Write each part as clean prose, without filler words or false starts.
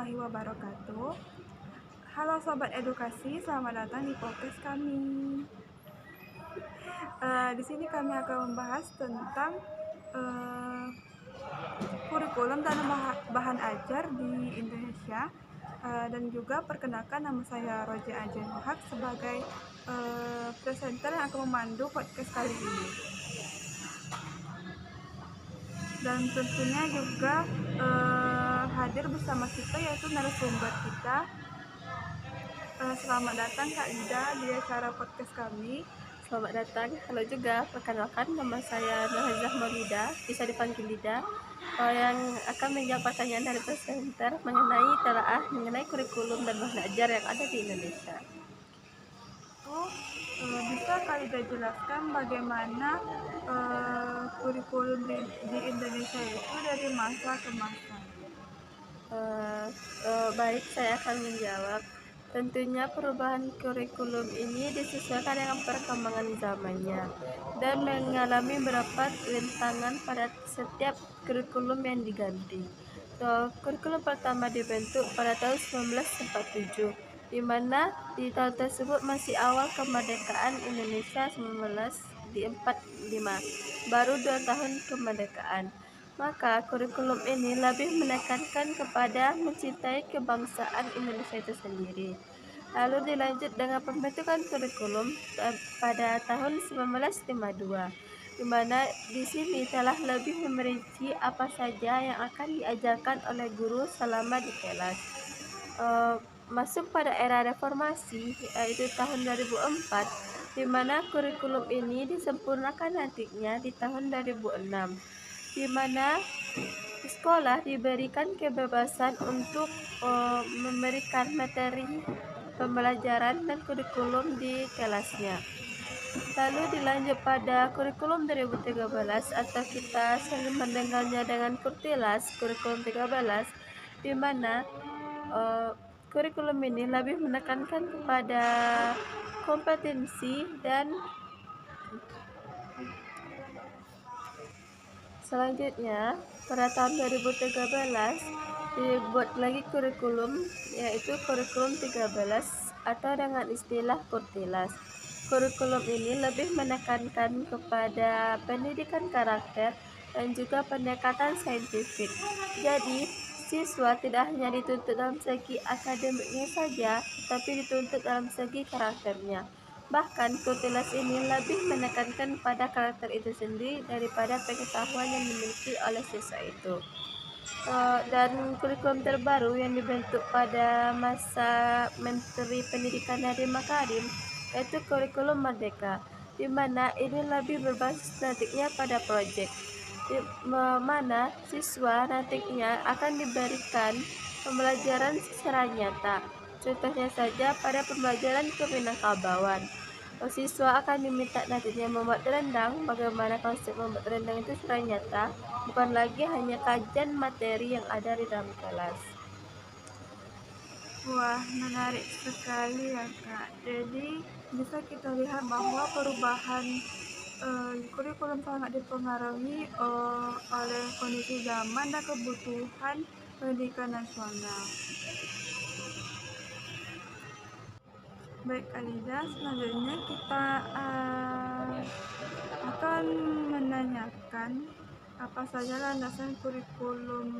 warahmatullahi wabarakatuh. Halo Sobat Edukasi, selamat datang di podcast kami. Di sini kami akan membahas tentang kurikulum dan bahan ajar di Indonesia, dan juga perkenalkan nama saya Roja Ajen Wahab sebagai presenter yang akan memandu podcast kali ini. Dan tentunya juga hadir bersama kita yaitu narasumber kita. Selamat datang Kak Ida di acara podcast kami. Selamat datang, halo juga, perkenalkan nama saya Nurhazah Maulida, bisa dipanggil Lida, yang akan menjawab pertanyaan dari presenter mengenai kurikulum dan bahan ajar yang ada di Indonesia. Bisa Kak Ida jelaskan bagaimana kurikulum di Indonesia itu dari masa ke masa? Baik, saya akan menjawab. Tentunya perubahan kurikulum ini disesuaikan dengan perkembangan zamannya dan mengalami beberapa rintangan pada setiap kurikulum yang diganti. Kurikulum pertama dibentuk pada tahun 1947, di mana di tahun tersebut masih awal kemerdekaan Indonesia 1945, baru 2 tahun kemerdekaan. Maka kurikulum ini lebih menekankan kepada mencintai kebangsaan Indonesia itu sendiri. Lalu dilanjut dengan pembentukan kurikulum pada tahun 1952, di mana di sini telah lebih merinci apa saja yang akan diajarkan oleh guru selama di kelas. Masuk pada era reformasi, yaitu tahun 2004, di mana kurikulum ini disempurnakan nantinya di tahun 2006. Di mana sekolah diberikan kebebasan untuk memberikan materi pembelajaran dan kurikulum di kelasnya. Lalu dilanjut pada kurikulum 2013 atau kita sering mendengarnya dengan Kurtilas, kurikulum 13, di mana kurikulum ini lebih menekankan kepada kompetensi dan selanjutnya, pada tahun 2013 dibuat lagi kurikulum, yaitu kurikulum 13 atau dengan istilah Kurtilas. Kurikulum ini lebih menekankan kepada pendidikan karakter dan juga pendekatan saintifik. Jadi, siswa tidak hanya dituntut dalam segi akademiknya saja, tapi dituntut dalam segi karakternya. Bahkan Kurtilas ini lebih menekankan pada karakter itu sendiri daripada pengetahuan yang dimiliki oleh siswa itu. Dan kurikulum terbaru yang dibentuk pada masa Menteri Pendidikan Nadiem Makarim yaitu kurikulum Merdeka, di mana ini lebih berbasis nantinya pada proyek, di mana siswa nantinya akan diberikan pembelajaran secara nyata. Contohnya saja pada pembelajaran keminangkabauan, siswa akan diminta nantinya membuat rendang. Bagaimana konsep membuat rendang itu secara nyata, bukan lagi hanya kajian materi yang ada di dalam kelas. Wah, menarik sekali ya Kak. Jadi bisa kita lihat bahwa perubahan kurikulum sangat dipengaruhi oleh kondisi zaman dan kebutuhan pendidikan nasional. Baik Alida, selanjutnya kita akan menanyakan apa saja landasan kurikulum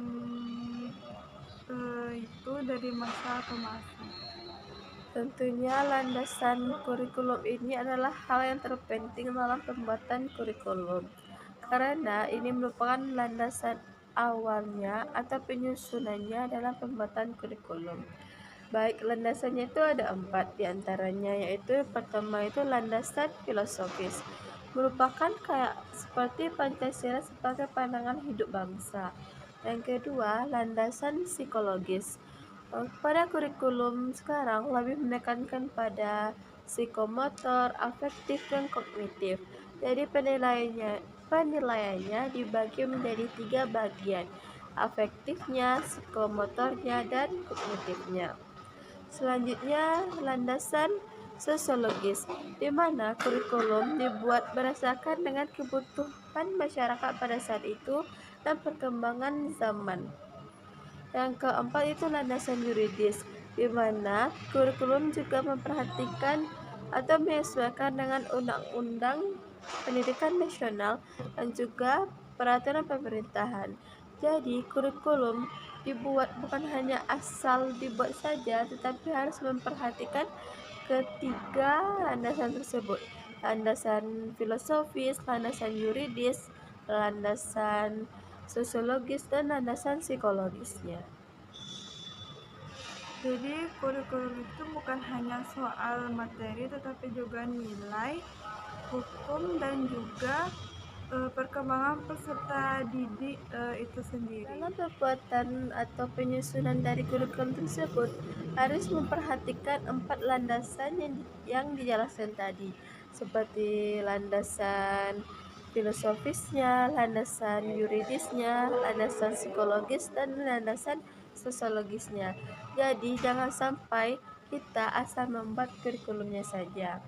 itu dari masa ke masa. Tentunya landasan kurikulum ini adalah hal yang terpenting dalam pembuatan kurikulum, karena ini merupakan landasan awalnya atau penyusunannya dalam pembuatan kurikulum. Baik, landasannya itu ada 4 diantaranya, yaitu pertama itu landasan filosofis, merupakan kayak seperti Pancasila sebagai pandangan hidup bangsa. Yang kedua, landasan psikologis. Pada kurikulum sekarang lebih menekankan pada psikomotor, afektif, dan kognitif. Jadi penilaiannya dibagi menjadi 3 bagian: afektifnya, psikomotornya, dan kognitifnya. Selanjutnya, landasan sosiologis, di mana kurikulum dibuat berdasarkan dengan kebutuhan masyarakat pada saat itu dan perkembangan zaman. Yang keempat itu landasan yuridis, di mana kurikulum juga memperhatikan atau menyesuaikan dengan undang-undang pendidikan nasional dan juga peraturan pemerintahan. Jadi, kurikulum dibuat bukan hanya asal dibuat saja, tetapi harus memperhatikan ketiga landasan tersebut: landasan filosofis, landasan yuridis, landasan sosiologis, dan landasan psikologisnya. Jadi kurikulum itu bukan hanya soal materi tetapi juga nilai, hukum, dan juga perkembangan peserta didik itu sendiri. Dalam pembuatan atau penyusunan dari kurikulum tersebut harus memperhatikan 4 landasan yang dijelaskan tadi, seperti landasan filosofisnya, landasan yuridisnya, landasan psikologis, dan landasan sosiologisnya. Jadi jangan sampai kita asal membuat kurikulumnya saja.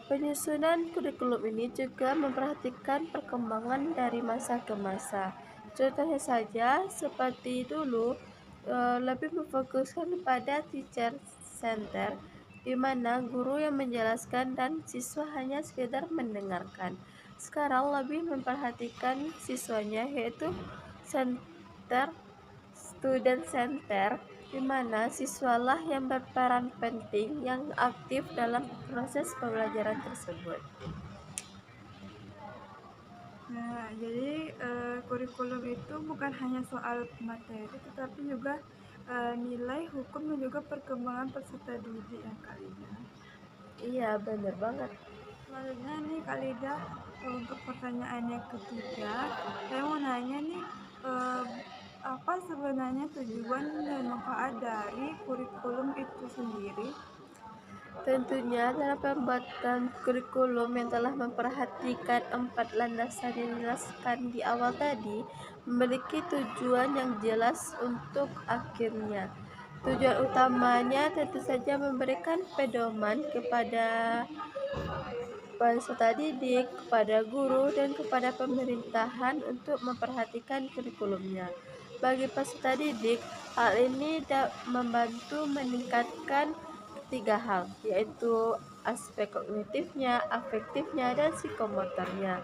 Penyusunan kurikulum ini juga memperhatikan perkembangan dari masa ke masa. Contohnya saja, seperti dulu lebih memfokuskan pada teacher center, di mana guru yang menjelaskan dan siswa hanya sekedar mendengarkan. Sekarang lebih memperhatikan siswanya, yaitu student center, di mana siswalah yang berperan penting yang aktif dalam proses pembelajaran tersebut. Nah, jadi kurikulum itu bukan hanya soal materi tetapi juga nilai, hukum, dan juga perkembangan peserta didik ya Kak Lida. Iya, bener banget. Selanjutnya nih Kak Lida, untuk pertanyaan yang ketiga, saya mau nanya nih, apa sebenarnya tujuan dan manfaat dari kurikulum itu sendiri? Tentunya dalam pembuatan kurikulum yang telah memperhatikan 4 landasan yang dijelaskan di awal tadi, memiliki tujuan yang jelas untuk akhirnya. Tujuan utamanya tentu saja memberikan pedoman kepada peserta didik, kepada guru, dan kepada pemerintahan untuk memperhatikan kurikulumnya. Bagi peserta didik, hal ini membantu meningkatkan 3 hal, yaitu aspek kognitifnya, afektifnya, dan psikomotornya.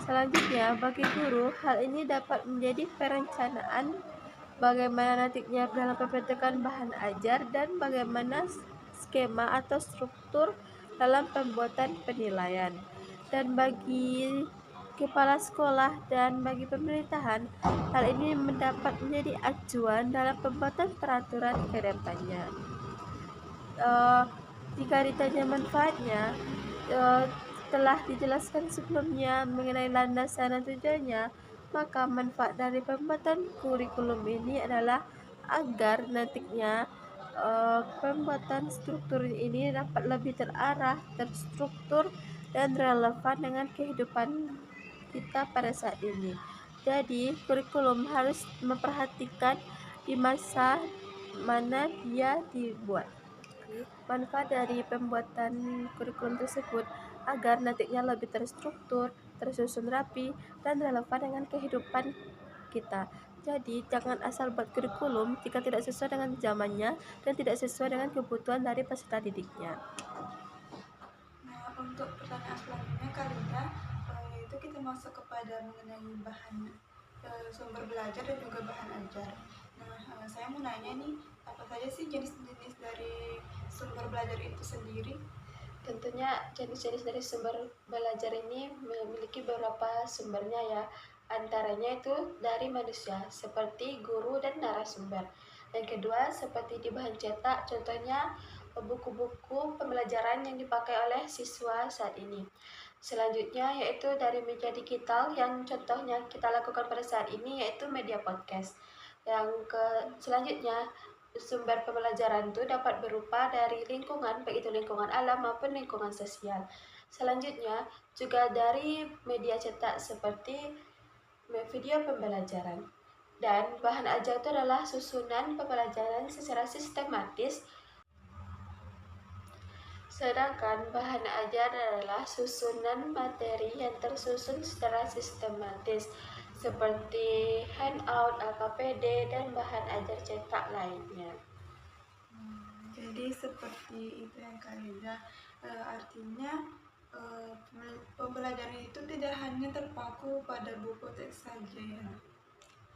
Selanjutnya, bagi guru, hal ini dapat menjadi perencanaan bagaimana nantinya dalam pembentukan bahan ajar dan bagaimana skema atau struktur dalam pembuatan penilaian. Dan bagi kepala sekolah dan bagi pemerintahan, hal ini mendapat menjadi acuan dalam pembuatan peraturan ke depannya. Jika ditanya manfaatnya, telah dijelaskan sebelumnya mengenai landasan dan tujuannya, maka manfaat dari pembuatan kurikulum ini adalah agar nantinya pembuatan struktur ini dapat lebih terarah, terstruktur, dan relevan dengan kehidupan kita pada saat ini. Jadi, kurikulum harus memperhatikan di masa mana dia dibuat. Manfaat dari pembuatan kurikulum tersebut agar nantinya lebih terstruktur, tersusun rapi, dan relevan dengan kehidupan kita. Jadi, jangan asal buat kurikulum jika tidak sesuai dengan zamannya dan tidak sesuai dengan kebutuhan dari peserta didiknya. Nah, untuk pertanyaan selanjutnya Kak Lida, yaitu kita masuk kepada mengenai bahan sumber belajar dan juga bahan ajar. Nah, saya mau nanya nih, apa saja sih jenis-jenis dari sumber belajar itu sendiri? Tentunya jenis-jenis dari sumber belajar ini memiliki beberapa sumbernya ya. Antaranya itu dari manusia, seperti guru dan narasumber. Yang kedua, seperti di bahan cetak, contohnya buku-buku pembelajaran yang dipakai oleh siswa saat ini. Selanjutnya yaitu dari media digital yang contohnya kita lakukan pada saat ini yaitu media podcast. Selanjutnya sumber pembelajaran itu dapat berupa dari lingkungan, baik itu lingkungan alam maupun lingkungan sosial. Selanjutnya juga dari media cetak seperti video pembelajaran. Dan bahan ajar itu adalah susunan pembelajaran secara sistematis. Sedangkan bahan ajar adalah susunan materi yang tersusun secara sistematis. seperti handout, LKPD, dan bahan ajar cetak lainnya. Jadi seperti itu yang Kalida, artinya pembelajaran itu tidak hanya terpaku pada buku teks saja ya.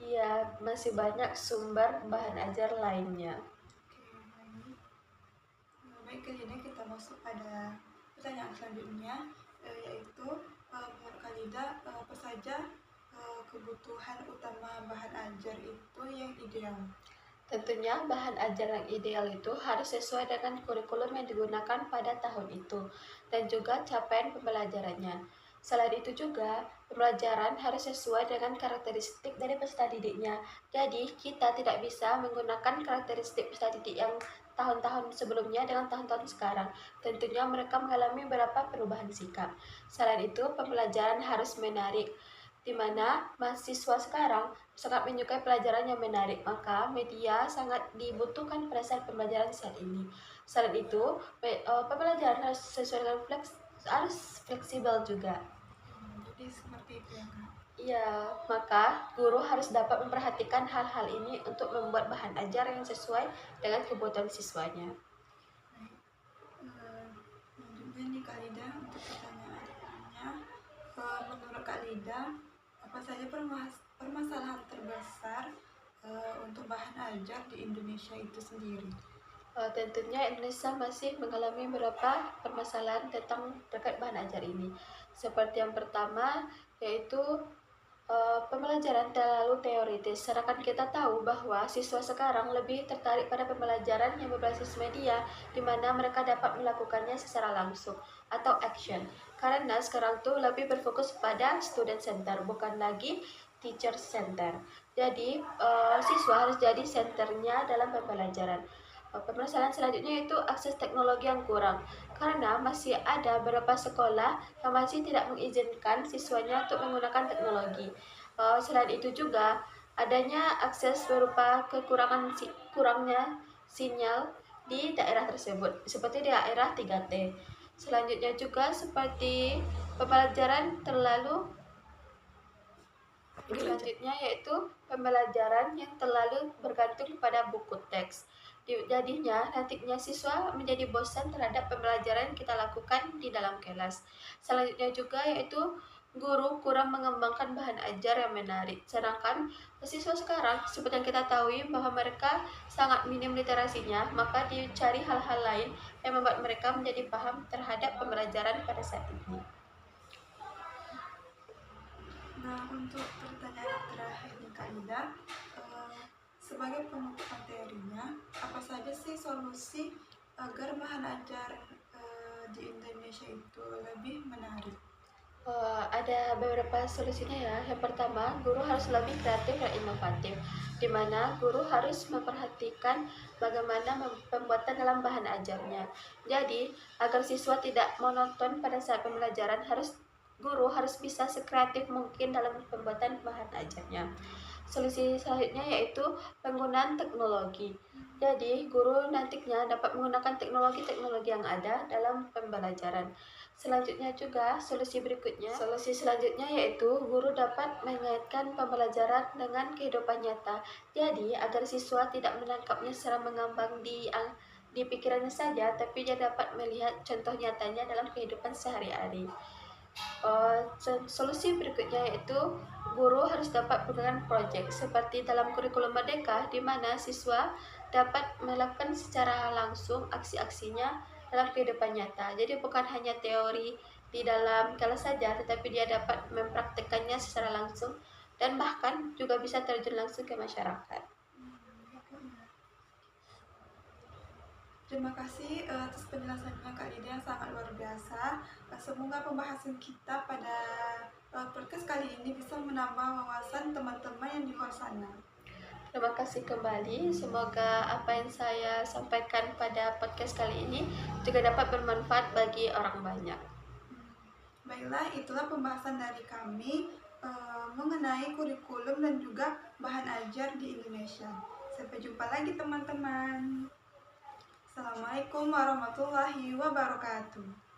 Iya, masih banyak sumber bahan ajar lainnya. Oke, baik. Baik, Kalida, kita masuk pada pertanyaan selanjutnya, yaitu menurut Kalida apa saja kebutuhan utama bahan ajar itu yang ideal? Tentunya bahan ajar yang ideal itu harus sesuai dengan kurikulum yang digunakan pada tahun itu dan juga capaian pembelajarannya. Selain itu juga, pembelajaran harus sesuai dengan karakteristik dari peserta didiknya. Jadi, kita tidak bisa menggunakan karakteristik peserta didik yang tahun-tahun sebelumnya dengan tahun-tahun sekarang. Tentunya mereka mengalami beberapa perubahan sikap. Selain itu, pembelajaran harus menarik, di mana mahasiswa sekarang sangat menyukai pelajaran yang menarik, maka media sangat dibutuhkan pada saat pembelajaran saat ini. Selain itu, pembelajaran harus sesuai dengan harus fleksibel juga. Jadi seperti itu ya Kak. Iya, maka guru harus dapat memperhatikan hal-hal ini untuk membuat bahan ajar yang sesuai dengan kebutuhan siswanya. Baik. Selanjutnya nih Kak Lida, untuk pertanyaannya, menurut Kak Lida, apa saja permasalahan terbesar untuk bahan ajar di Indonesia itu sendiri? Tentunya Indonesia masih mengalami beberapa permasalahan terkait bahan ajar ini. Seperti yang pertama, yaitu pembelajaran terlalu teoritis. Sedangkan kita tahu bahwa siswa sekarang lebih tertarik pada pembelajaran yang berbasis media, di mana mereka dapat melakukannya secara langsung atau action. Karena sekarang tuh lebih berfokus pada student center, bukan lagi teacher center. Jadi siswa harus jadi senternya dalam pembelajaran. Permasalahan selanjutnya yaitu akses teknologi yang kurang, karena masih ada beberapa sekolah yang masih tidak mengizinkan siswanya untuk menggunakan teknologi. Selain itu juga adanya akses berupa kurangnya sinyal di daerah tersebut, seperti di daerah 3T. Selanjutnya juga seperti pembelajaran terlalu Selanjutnya yaitu pembelajaran yang terlalu bergantung pada buku teks. Jadinya nantinya siswa menjadi bosan terhadap pembelajaran yang kita lakukan di dalam kelas. Selanjutnya juga yaitu guru kurang mengembangkan bahan ajar yang menarik. Sedangkan siswa sekarang seperti yang kita tahu bahwa mereka sangat minim literasinya, maka dicari hal-hal lain yang membuat mereka menjadi paham terhadap pembelajaran pada saat ini. Nah, untuk pertanyaan terakhir nih Kak Lida, sebagai penutup materinya, apa saja sih solusi agar bahan ajar di Indonesia itu lebih menarik? Ada beberapa solusinya ya. Yang pertama, guru harus lebih kreatif dan inovatif, di mana guru harus memperhatikan bagaimana pembuatan dalam bahan ajarnya. Jadi, agar siswa tidak monoton pada saat pembelajaran, guru harus bisa sekreatif mungkin dalam pembuatan bahan ajarnya. Solusi selanjutnya yaitu penggunaan teknologi. Jadi, guru nantinya dapat menggunakan teknologi-teknologi yang ada dalam pembelajaran. Selanjutnya juga, solusi selanjutnya yaitu guru dapat mengaitkan pembelajaran dengan kehidupan nyata. Jadi, agar siswa tidak menangkapnya secara mengambang di pikirannya saja, tapi dia dapat melihat contoh nyatanya dalam kehidupan sehari-hari. Solusi berikutnya yaitu guru harus dapat menggunakan proyek seperti dalam kurikulum Merdeka, di mana siswa dapat melakukan secara langsung aksi-aksinya dalam kehidupan nyata. Jadi bukan hanya teori di dalam kelas saja, tetapi dia dapat mempraktikkannya secara langsung dan bahkan juga bisa terjun langsung ke masyarakat. Terima kasih atas penjelasannya Kak Lida yang sangat luar biasa. Semoga pembahasan kita pada podcast kali ini bisa menambah wawasan teman-teman yang di luar sana. Terima kasih kembali. Semoga apa yang saya sampaikan pada podcast kali ini juga dapat bermanfaat bagi orang banyak. Baiklah, itulah pembahasan dari kami mengenai kurikulum dan juga bahan ajar di Indonesia. Sampai jumpa lagi teman-teman. Assalamualaikum warahmatullahi wabarakatuh.